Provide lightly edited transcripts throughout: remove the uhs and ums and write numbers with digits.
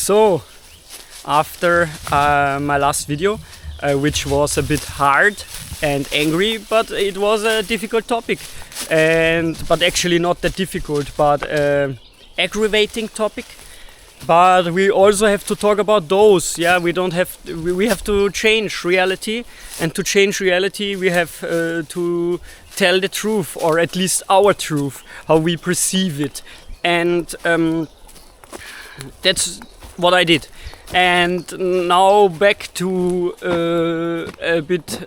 So, after my last video, which was a bit hard and angry, but it was a difficult topic, but actually not that difficult, but aggravating topic. But we also have to talk about those. Yeah, we have to change reality, and to change reality, we have to tell the truth, or at least our truth, how we perceive it, and that's what I did. And now back to a bit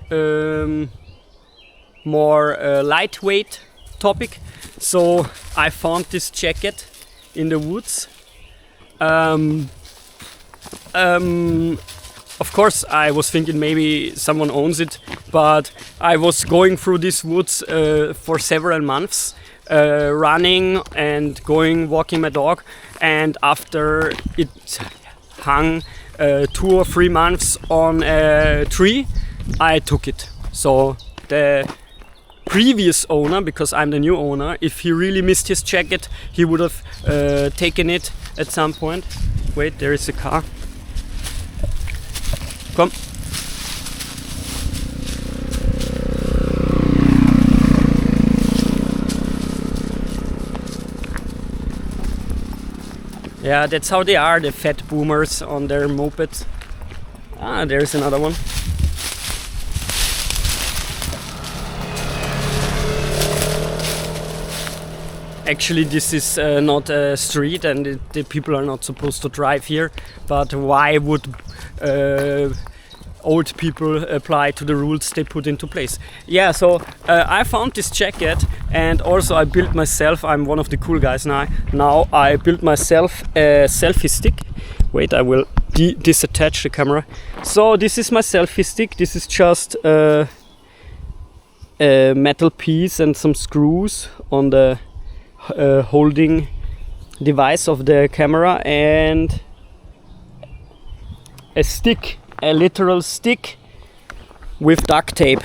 more lightweight topic. So I found this jacket in the woods. Of course, I was thinking maybe someone owns it, but I was going through these woods for several months, running and walking my dog, and after it hung 2 or 3 months on a tree, I took it. So the previous owner, because I'm the new owner, if he really missed his jacket, he would have taken it at some point. Wait, there is a car. Come. Yeah, that's how they are, the fat boomers on their mopeds. Ah, there's another one. Actually, this is not a street, and the people are not supposed to drive here. But why would old people apply to the rules they put into place? Yeah, so I found this jacket, and also I built myself. I'm one of the cool guys now. Now I built myself a selfie stick. Wait, I will disattach the camera. So this is my selfie stick. This is just a metal piece and some screws on the holding device of the camera, and a stick, a literal stick with duct tape.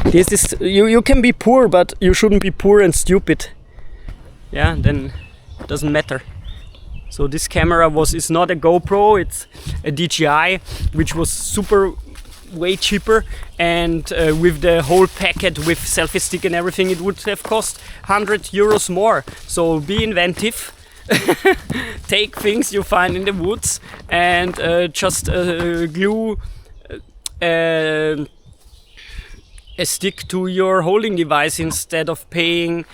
This is, you can be poor, but you shouldn't be poor and stupid. Yeah, then it doesn't matter. So this camera is not a GoPro, it's a DJI, which was way cheaper, and with the whole packet with selfie stick and everything, it would have cost 100 euros more. So be inventive. Take things you find in the woods and just glue a stick to your holding device instead of paying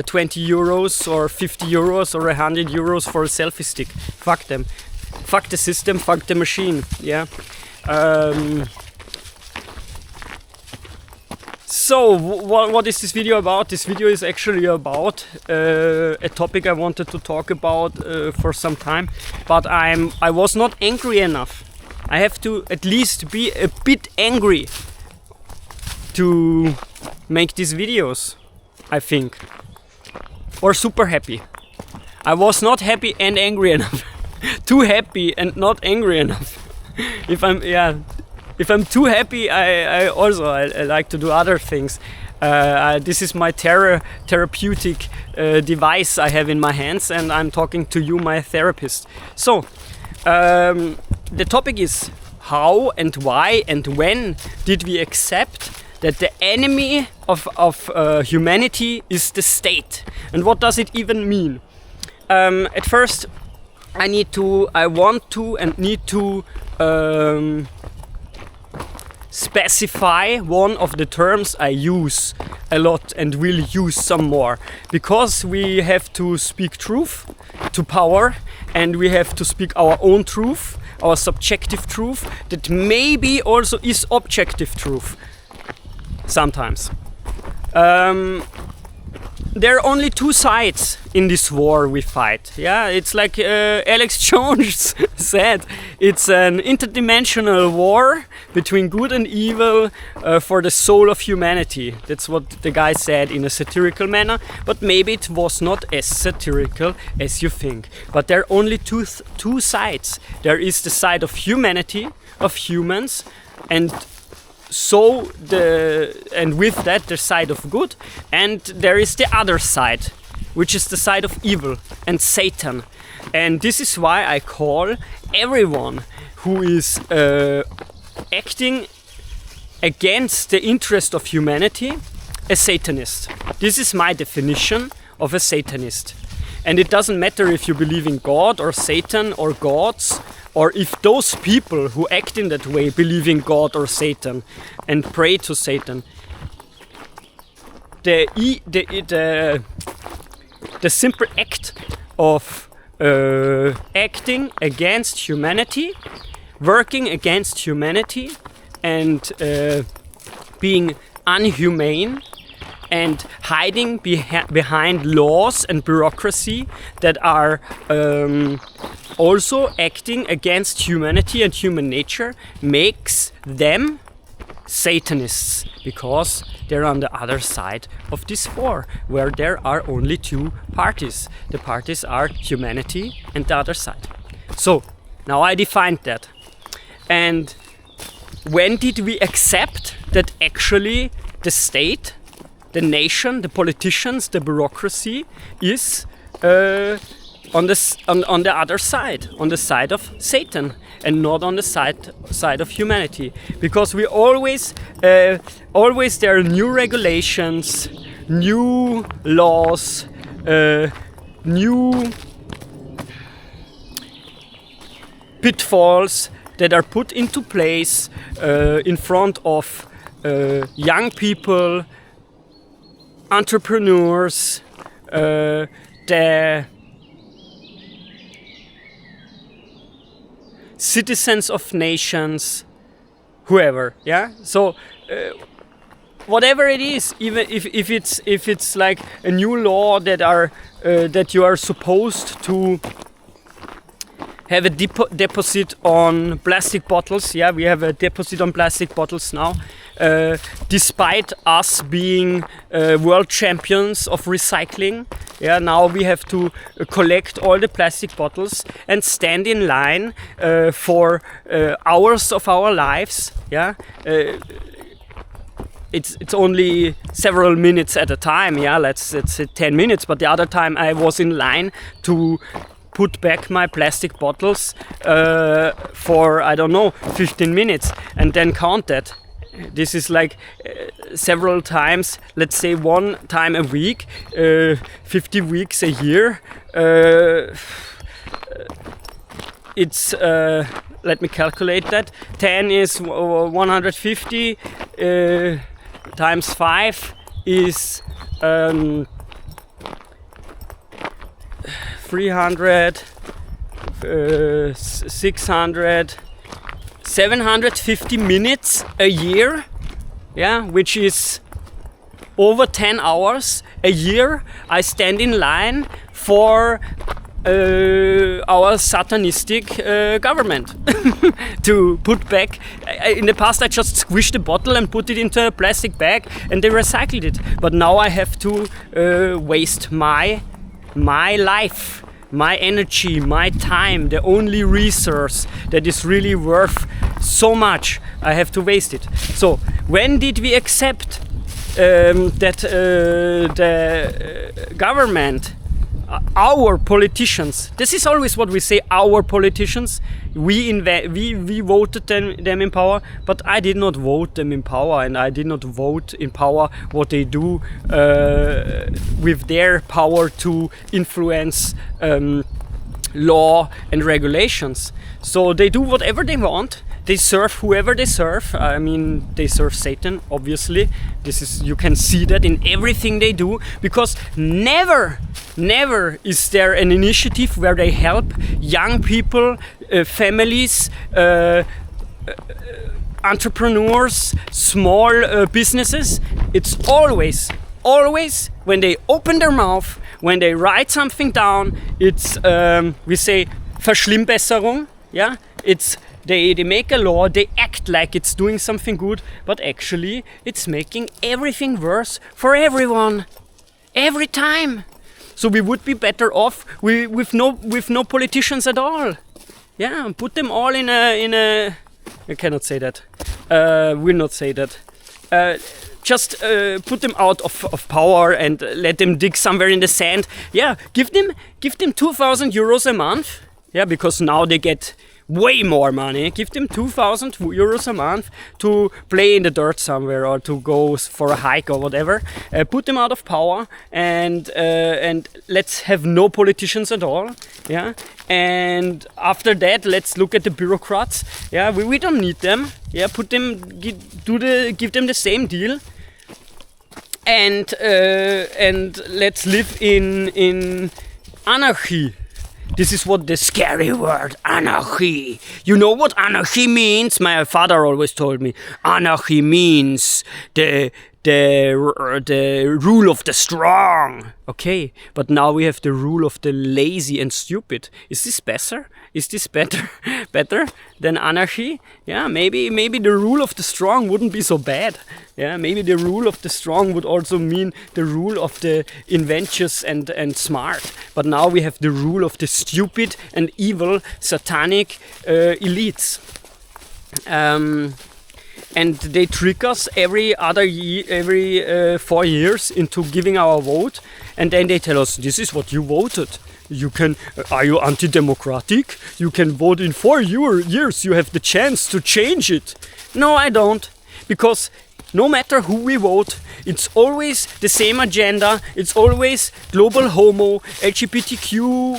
20 euros or 50 euros or 100 euros for a selfie stick. Fuck them. Fuck the system, fuck the machine. Yeah. So, what is this video about? This video is actually about a topic I wanted to talk about for some time, but I was not angry enough. I have to at least be a bit angry to make these videos, I think. Or super happy. I was not happy and angry enough. Too happy and not angry enough. If I'm too happy, I like to do other things. This is my therapeutic device I have in my hands, and I'm talking to you, my therapist. So, the topic is how and why and when did we accept that the enemy of humanity is the state? And what does it even mean? At first, I need to specify one of the terms I use a lot and will use some more, because we have to speak truth to power, and we have to speak our own truth, our subjective truth, that maybe also is objective truth sometimes. There are only 2 sides in this war we fight. Yeah, it's like Alex Jones said, it's an interdimensional war between good and evil for the soul of humanity. That's what the guy said in a satirical manner, but maybe it was not as satirical as you think. But there are only two sides. There is the side of humanity, of humans, and with that the side of good, and there is the other side, which is the side of evil and Satan. And this is why I call everyone who is acting against the interest of humanity a Satanist. This is my definition of a Satanist. And it doesn't matter if you believe in God or Satan or gods, or if those people who act in that way believe in God or Satan and pray to Satan. The simple act of acting against humanity, working against humanity, and being unhumane and hiding behind laws and bureaucracy that are also acting against humanity and human nature makes them Satanists, because they're on the other side of this war, where there are only two parties. The parties are humanity and the other side. So now I defined that. And when did we accept that actually the state, the nation, the politicians, the bureaucracy is on the other side, on the side of Satan, and not on the side of humanity? Because we always there are new regulations, new laws, new pitfalls that are put into place in front of young people, entrepreneurs, the citizens of nations, whoever. Yeah. So whatever it is, even if it's like a new law that you are supposed to have a deposit on plastic bottles. Yeah, we have a deposit on plastic bottles now, despite us being world champions of recycling. Yeah, now we have to collect all the plastic bottles and stand in line for hours of our lives. Yeah. It's only several minutes at a time. Yeah, let's say 10 minutes. But the other time I was in line to put back my plastic bottles for, I don't know, 15 minutes, and then count that. This is like several times, let's say one time a week, 50 weeks a year. It's, let me calculate that. 10 is 150, times 5 is 300, 600, 750 minutes a year, yeah, which is over 10 hours a year. I stand in line for our satanistic government to put back. In the past I just squished the bottle and put it into a plastic bag and they recycled it, but now I have to waste my life, my energy, my time, the only resource that is really worth so much. I have to waste it. So when did we accept that the government, our politicians, this is always what we say, our politicians, we voted them in power, but I did not vote them in power, and I did not vote in power what they do with their power to influence law and regulations. So they do whatever they want. They serve whoever they serve. I mean, they serve Satan, obviously. You can see that in everything they do, because never is there an initiative where they help young people, families, entrepreneurs, small businesses. It's always when they open their mouth, when they write something down, it's we say Verschlimmbesserung. Yeah, it's they make a law, they act like it's doing something good, but actually it's making everything worse for everyone, every time. So we would be better off with no politicians at all. Yeah, put them all in a. I cannot say that. Will not say that. just put them out of power and let them dig somewhere in the sand. Yeah, give them 2,000 euros a month. Yeah, because now they get way more money. Give them 2,000 euros a month to play in the dirt somewhere or to go for a hike or whatever. Put them out of power and let's have no politicians at all. Yeah, and after that, let's look at the bureaucrats. Yeah, we don't need them. Yeah, give them the same deal. And let's live in anarchy. This is what the scary word, anarchy. You know what anarchy means? My father always told me, anarchy means the rule of the strong. Okay, but now we have the rule of the lazy and stupid. Is this better? Is this better than anarchy? Yeah, maybe the rule of the strong wouldn't be so bad. Yeah, maybe the rule of the strong would also mean the rule of the inventious and smart. But now we have the rule of the stupid and evil satanic elites. And they trick us every 4 years into giving our vote, and then they tell us, this is what you voted. Are you anti-democratic? You can vote in 4 years. You have the chance to change it. No, I don't, because no matter who we vote, it's always the same agenda. It's always global homo, LGBTQ,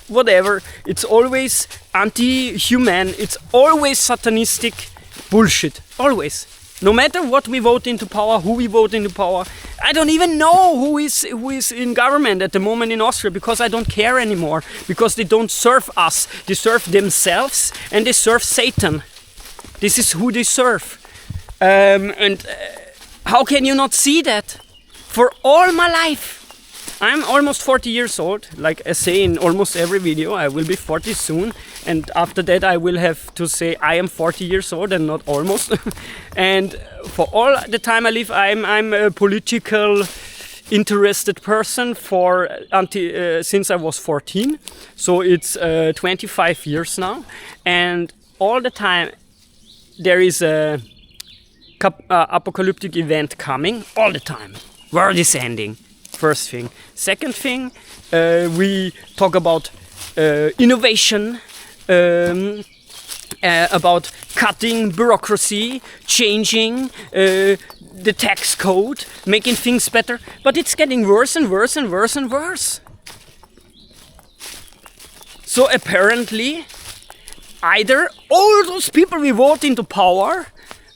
whatever. It's always anti-human. It's always satanistic bullshit. Always. No matter what we vote into power, who we vote into power. I don't even know who is in government at the moment in Austria, because I don't care anymore. Because they don't serve us. They serve themselves and they serve Satan. This is who they serve. How can you not see that? For all my life. I'm almost 40 years old, like I say in almost every video. I will be 40 soon, and after that I will have to say I am 40 years old and not almost. And for all the time I live, I'm a political interested person since I was 14. So it's 25 years now, and all the time there is a apocalyptic event coming. All the time. World is ending. First thing. Second thing, we talk about innovation, about cutting bureaucracy, changing the tax code, making things better. But it's getting worse and worse and worse and worse. So apparently, either all those people we vote into power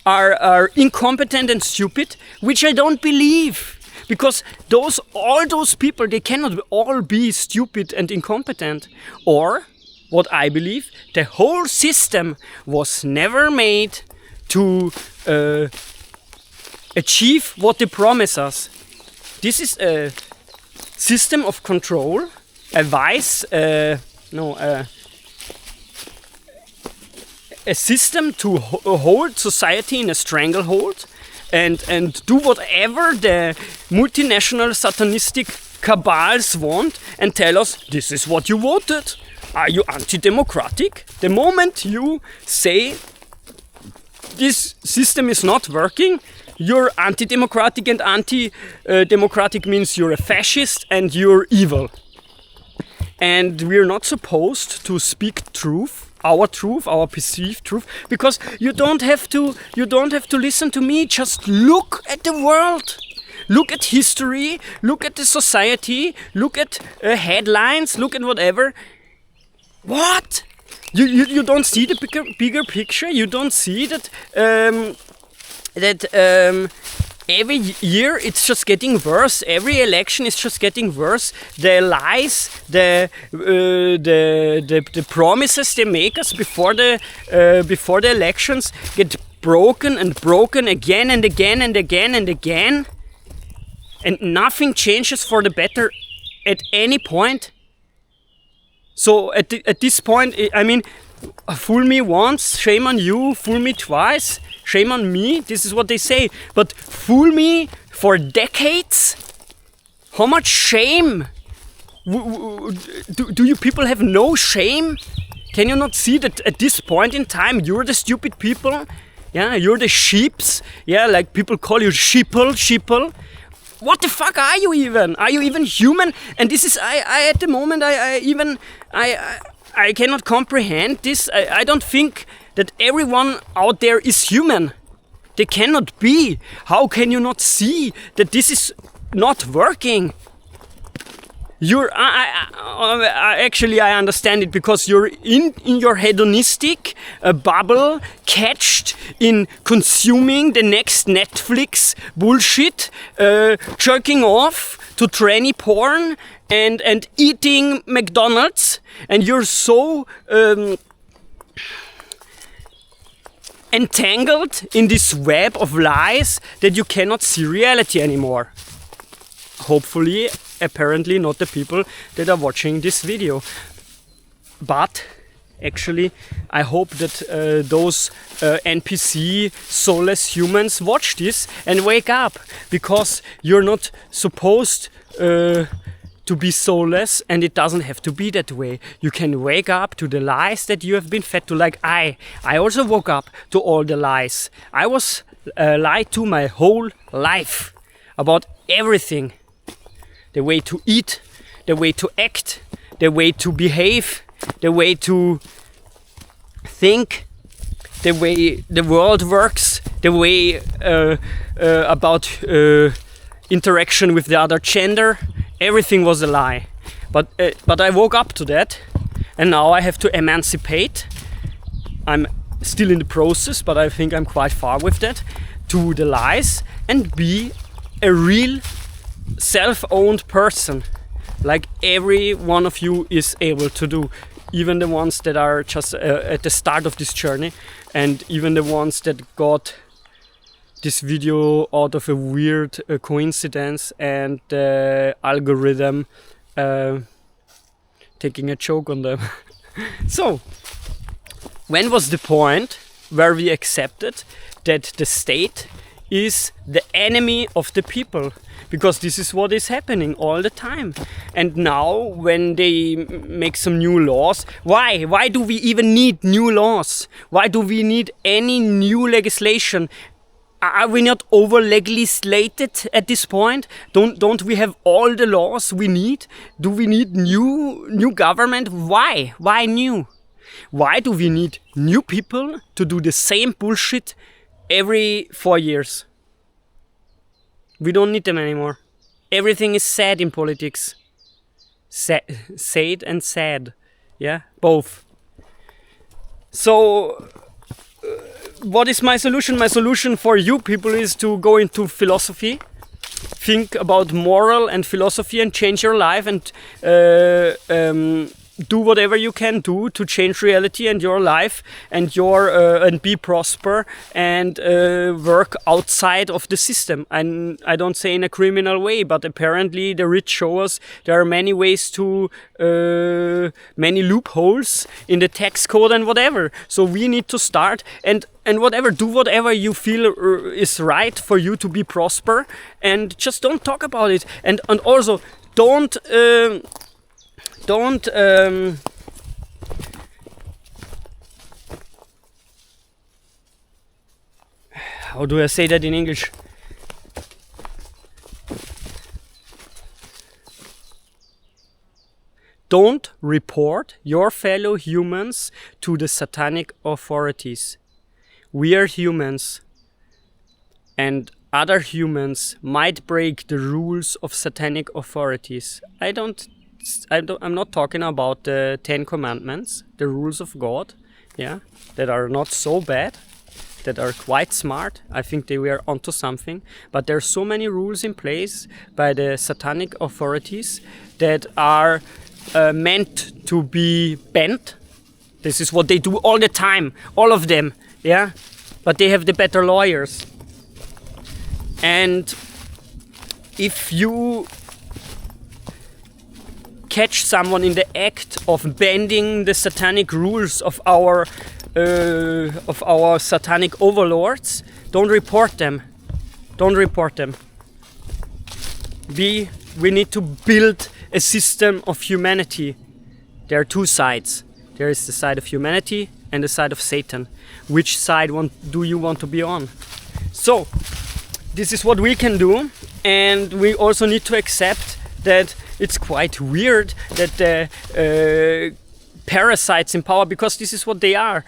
are incompetent and stupid, which I don't believe. Because all those people, they cannot all be stupid and incompetent. Or, what I believe, the whole system was never made to achieve what they promise us. This is a system of control, a system to hold society in a stranglehold. And do whatever the multinational satanistic cabals want and tell us, this is what you voted. Are you anti-democratic? The moment you say this system is not working, you're anti-democratic, and anti-democratic means you're a fascist and you're evil. And we're not supposed to speak truth, our perceived truth, because you don't have to listen to me. Just look at the world, look at history, look at the society, look at headlines, look at whatever. What? You don't see the bigger picture. You don't see that every year it's just getting worse. Every election is just getting worse. The lies, the promises they make us before the elections get broken and broken again and again and again and again, and nothing changes for the better at any point. So at this point, I mean, fool me once, shame on you. Fool me twice, shame on me. This is what they say. But fool me for decades? How much shame? Do you people have no shame? Can you not see that at this point in time you're the stupid people? Yeah, you're the sheeps. Yeah, like people call you sheeple. What the fuck are you even? Are you even human? And this is I at the moment I cannot comprehend this. I don't think that everyone out there is human. They cannot be. How can you not see that this is not working? Actually I understand it, because you're in your hedonistic bubble, catched in consuming the next Netflix bullshit, jerking off to tranny porn and eating McDonald's, and you're so entangled in this web of lies that you cannot see reality anymore. Hopefully, apparently not the people that are watching this video. But actually, I hope that those NPC soulless humans watch this and wake up, because you're not supposed to be soulless, and it doesn't have to be that way. You can wake up to the lies that you have been fed to. Like I also woke up to all the lies. I was lied to my whole life about everything. The way to eat, the way to act, the way to behave, the way to think, the way the world works, the way about interaction with the other gender. Everything was a lie. But I woke up to that, and now I have to emancipate. I'm still in the process, but I think I'm quite far with that, to the lies, and be a real self-owned person, like every one of you is able to do, even the ones that are just at the start of this journey, and even the ones that got this video out of a weird coincidence and the algorithm taking a joke on them. So, when was the point where we accepted that the state is the enemy of the people? Because this is what is happening all the time. And now when they make some new laws, why do we even need new laws? Why do we need any new legislation? Are we not over legislated at this point? Don't we have all the laws we need? Do we need new government? Why new? Why do we need new people to do the same bullshit every 4 years? We don't need them anymore. Everything is said in politics. Said and sad. Yeah, both. So, what is my solution? My solution for you people is to go into philosophy. Think about moral and philosophy and change your life, and do whatever you can do to change reality and your life and and be prosper and work outside of the system. And I don't say in a criminal way, but apparently the rich show us there are many ways to many loopholes in the tax code and whatever. So we need to start and whatever, do whatever you feel is right for you to be prosper, and just don't talk about it. And also don't how do I say that in English? Don't report your fellow humans to the satanic authorities. We are humans, and other humans might break the rules of satanic authorities. I'm not talking about the 10 Commandments, the rules of God, yeah, that are not so bad, that are quite smart. I think they were onto something. But there are so many rules in place by the satanic authorities that are meant to be bent. This is what they do all the time, all of them, yeah. But they have the better lawyers. And if you catch someone in the act of bending the satanic rules of our satanic overlords, don't report them. Don't report them. We need to build a system of humanity. There are two sides. There is the side of humanity and the side of Satan. Which side do you want to be on? So this is what we can do, and we also need to accept that it's quite weird that the parasites in power, because this is what they are.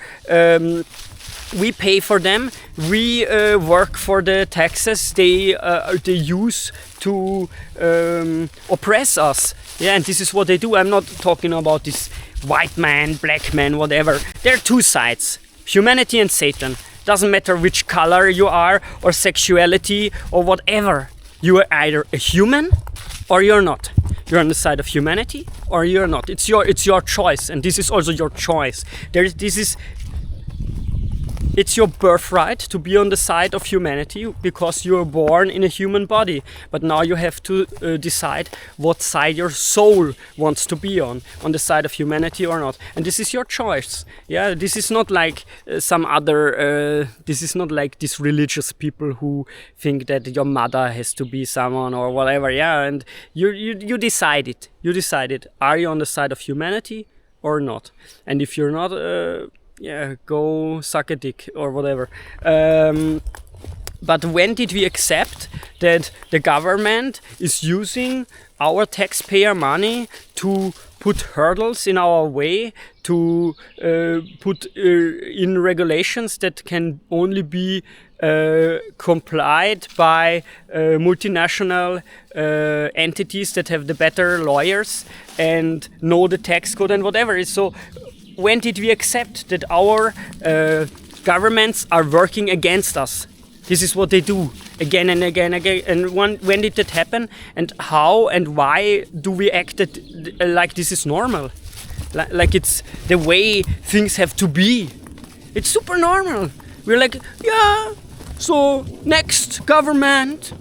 We pay for them. We work for the taxes they use to oppress us. Yeah, and this is what they do. I'm not talking about this white man, black man, whatever. There are two sides: humanity and Satan. Doesn't matter which color you are, or sexuality, or whatever. You are either a human or you're not. You're on the side of humanity or you're not. It's your choice, and this is also your choice. It's your birthright to be on the side of humanity because you were born in a human body. But now you have to decide what side your soul wants to be on the side of humanity or not. And this is your choice. Yeah, this is not like some other. This is not like these religious people who think that your mother has to be someone or whatever. Yeah, and you decide it. You decide it. Are you on the side of humanity or not? And if you're not. Yeah, go suck a dick or whatever. But when did we accept that the government is using our taxpayer money to put hurdles in our way, to put in regulations that can only be complied by multinational entities that have the better lawyers and know the tax code and whatever? So when did we accept that our governments are working against us? This is what they do again and again and again. And when did that happen? And how and why do we act like this is normal? Like it's the way things have to be. It's super normal. We're like, yeah, so next government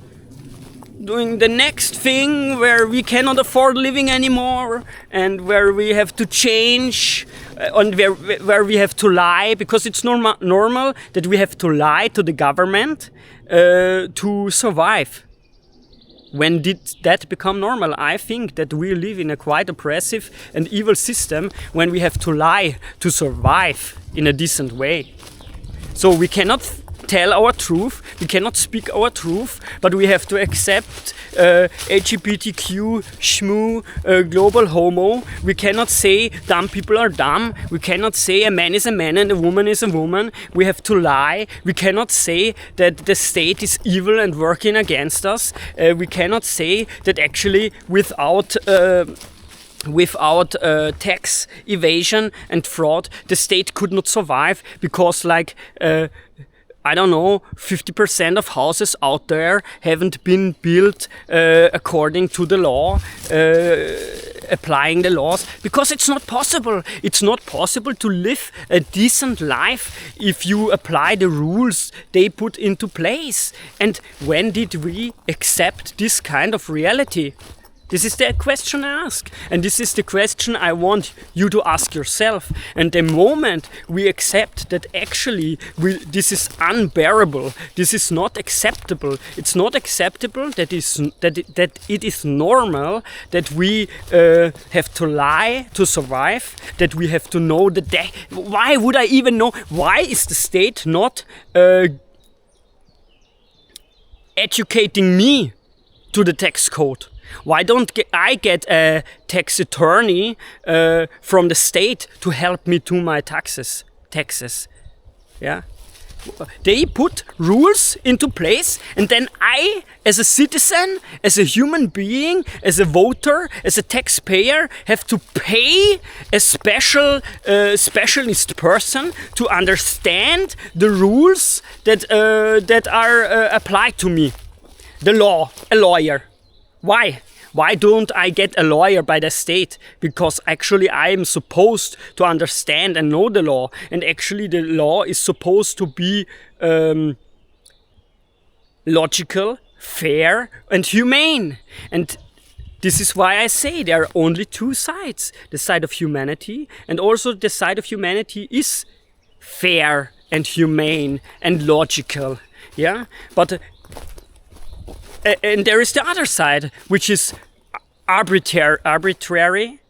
doing the next thing where we cannot afford living anymore, and where we have to change, and where we have to lie, because it's normal that we have to lie to the government to survive. When did that become normal? I think that we live in a quite oppressive and evil system when we have to lie to survive in a decent way. So we cannot tell our truth, we cannot speak our truth, but we have to accept LGBTQ, schmoo, global homo. We cannot say dumb people are dumb. We cannot say a man is a man and a woman is a woman. We have to lie. We cannot say that the state is evil and working against us. We cannot say that actually without tax evasion and fraud, the state could not survive, because I don't know, 50% of houses out there haven't been built according to the law, applying the laws, because it's not possible. It's not possible to live a decent life if you apply the rules they put into place. And when did we accept this kind of reality? This is the question I ask, and this is the question I want you to ask yourself. And the moment we accept that actually this is unbearable, this is not acceptable, it's not acceptable that it is normal that we have to lie to survive, that we have to know the day. Why would I even know? Why is the state not educating me to the tax code? Why don't I get a tax attorney from the state to help me to my taxes? Yeah, they put rules into place, and then I, as a citizen, as a human being, as a voter, as a taxpayer, have to pay a specialist person to understand the rules that are applied to me. The law, a lawyer. Why? Why don't I get a lawyer by the state? Because actually I am supposed to understand and know the law, and actually the law is supposed to be logical, fair and humane. And this is why I say there are only two sides. The side of humanity, and also the side of humanity is fair and humane and logical. Yeah, but and there is the other side, which is arbitrary,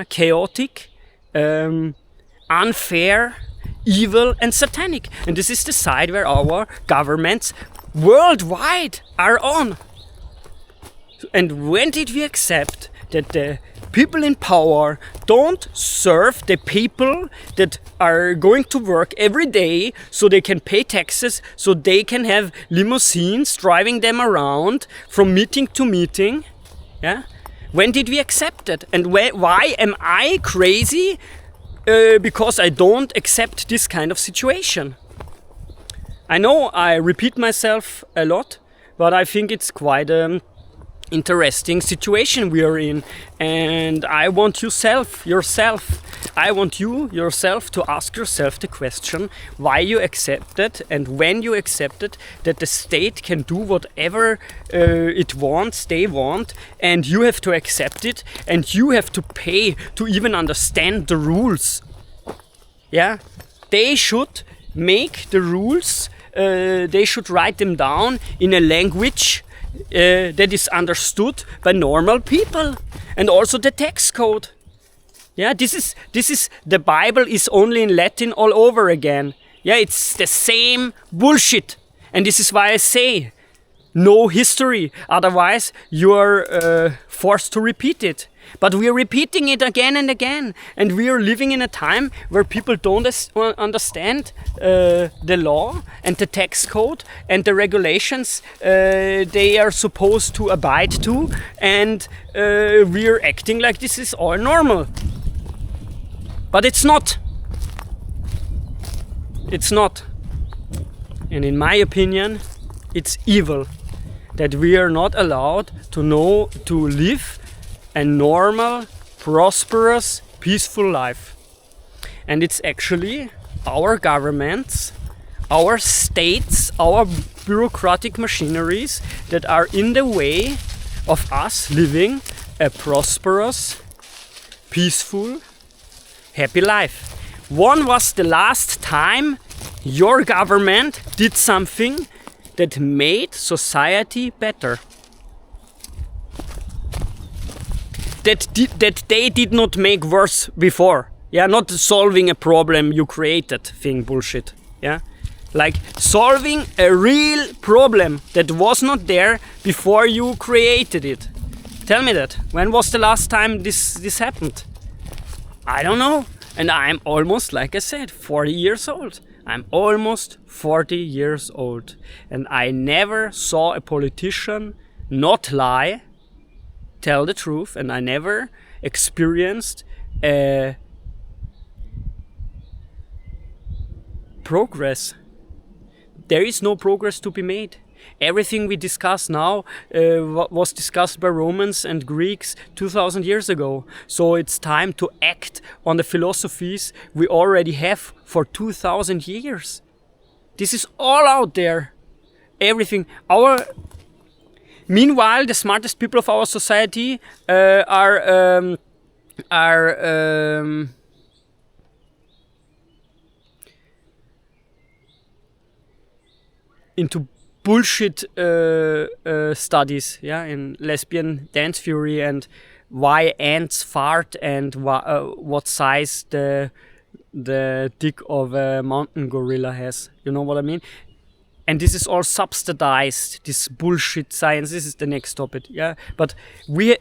chaotic, unfair, evil and satanic. And this is the side where our governments worldwide are on. And when did we accept that the people in power don't serve the people that are going to work every day so they can pay taxes, so they can have limousines driving them around from meeting to meeting? Yeah? When did we accept it? And why am I crazy because I don't accept this kind of situation? I know I repeat myself a lot, but I think it's quite interesting situation we are in, and I want yourself to ask yourself the question why you accept it and when you accept it, that the state can do whatever it wants, they want, and you have to accept it and you have to pay to even understand the rules. Yeah, they should make the rules, they should write them down in a language that is understood by normal people, and also the tax code. Yeah, this is the Bible is only in Latin all over again. Yeah, it's the same bullshit, and this is why I say no history. Otherwise, you are forced to repeat it. But we are repeating it again and again, and we are living in a time where people don't understand the law and the tax code and the regulations they are supposed to abide to, and we are acting like this is all normal. But it's not. It's not. And in my opinion, it's evil that we are not allowed to live a normal, prosperous, peaceful life. And it's actually our governments, our states, our bureaucratic machineries that are in the way of us living a prosperous, peaceful, happy life. When was the last time your government did something that made society better? That they did not make worse before. Yeah, not solving a problem you created thing bullshit. Yeah, like solving a real problem that was not there before you created it. Tell me that. When was the last time this happened? I don't know. And I'm almost, like I said, 40 years old. I'm almost 40 years old. And I never saw a politician not lie, tell the truth, and I never experienced progress. There is no progress to be made. Everything we discuss now was discussed by Romans and Greeks 2000 years ago. So it's time to act on the philosophies we already have for 2000 years. This is all out there. Everything. Meanwhile, the smartest people of our society are into bullshit studies, yeah, in lesbian dance theory and why ants fart and what size the dick of a mountain gorilla has. You know what I mean? And this is all subsidized, this bullshit science. This is the next topic, yeah. But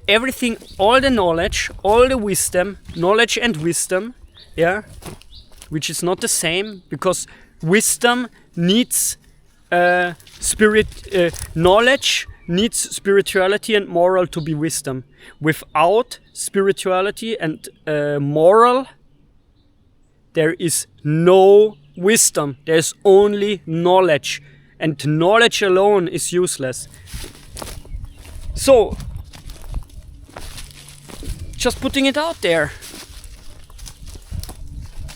everything, all the knowledge, all the wisdom, knowledge and wisdom, yeah, which is not the same, because wisdom needs knowledge needs spirituality and moral to be wisdom. Without spirituality and moral, there is no wisdom. There's only knowledge, and knowledge alone is useless. So, just putting it out there.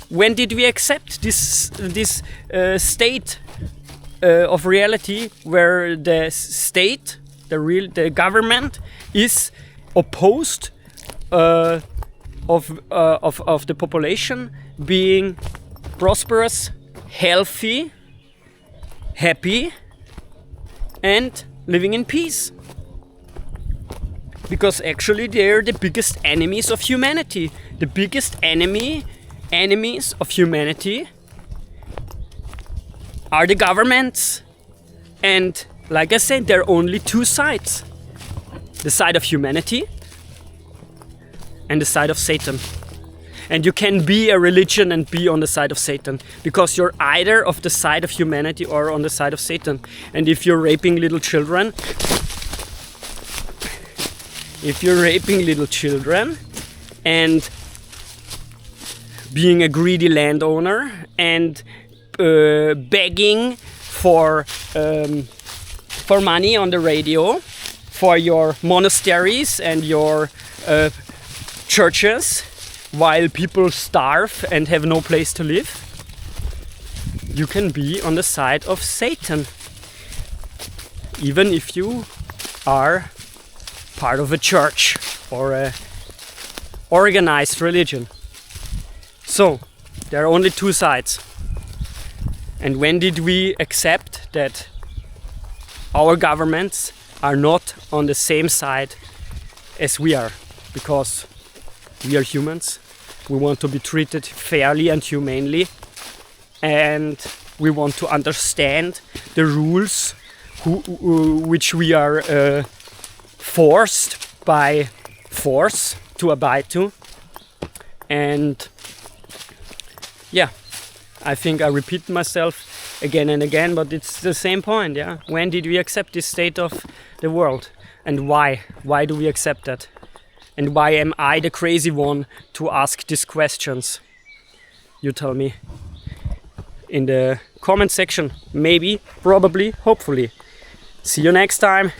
When did we accept this state of reality where the state, the government, is opposed of the population being prosperous, healthy, happy, and living in peace? Because actually they're the biggest enemies of humanity. The biggest enemy enemies of humanity are the governments. And like I said, there are only two sides. The side of humanity and the side of Satan. And you can be a religion and be on the side of Satan, because you're either of the side of humanity or on the side of Satan. And if you're raping little children, and being a greedy landowner and begging for money on the radio for your monasteries and your churches, while people starve and have no place to live, you can be on the side of Satan, even if you are part of a church or a organized religion. So there are only two sides. And when did we accept that our governments are not on the same side as we are? Because we are humans. We want to be treated fairly and humanely, and we want to understand the rules which we are forced by force to abide to. And yeah, I think I repeat myself again and again, but it's the same point. Yeah, when did we accept this state of the world, and why do we accept that? And why am I the crazy one to ask these questions? You tell me in the comment section. Maybe, probably, hopefully. See you next time.